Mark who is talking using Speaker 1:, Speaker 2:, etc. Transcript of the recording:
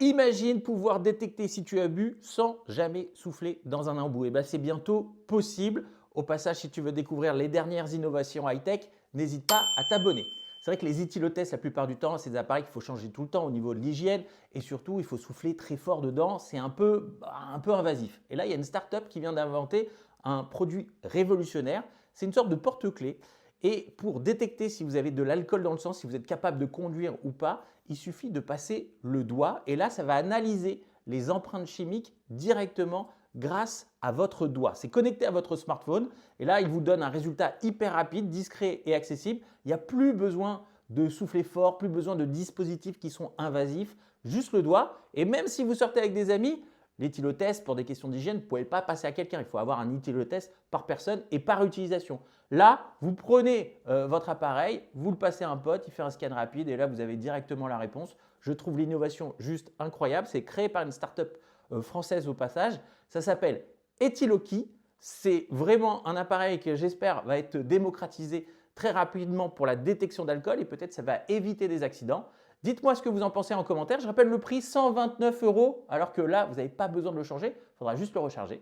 Speaker 1: Imagine pouvoir détecter si tu as bu sans jamais souffler dans un embout. Et ben, c'est bientôt possible. Au passage, si tu veux découvrir les dernières innovations high-tech, n'hésite pas à t'abonner. C'est vrai que les éthylotests, la plupart du temps, c'est des appareils qu'il faut changer tout le temps au niveau de l'hygiène et surtout, il faut souffler très fort dedans. C'est un peu invasif. Et là, il y a une start-up qui vient d'inventer un produit révolutionnaire. C'est une sorte de porte-clés. Et pour détecter si vous avez de l'alcool dans le sang, si vous êtes capable de conduire ou pas, il suffit de passer le doigt et là, ça va analyser les empreintes chimiques directement grâce à votre doigt. C'est connecté à votre smartphone et là, il vous donne un résultat hyper rapide, discret et accessible. Il n'y a plus besoin de souffler fort, plus besoin de dispositifs qui sont invasifs, juste le doigt. Et même si vous sortez avec des amis, l'éthylotest, pour des questions d'hygiène, vous ne pouvez pas passer à quelqu'un. Il faut avoir un éthylotest par personne et par utilisation. Là, vous prenez votre appareil, vous le passez à un pote, il fait un scan rapide et là, vous avez directement la réponse. Je trouve l'innovation juste incroyable. C'est créé par une start-up française au passage. Ça s'appelle Ethyloki. C'est vraiment un appareil que j'espère va être démocratisé très rapidement pour la détection d'alcool et peut-être ça va éviter des accidents. Dites-moi ce que vous en pensez en commentaire. Je rappelle le prix 129 € alors que là, vous n'avez pas besoin de le changer. Il faudra juste le recharger.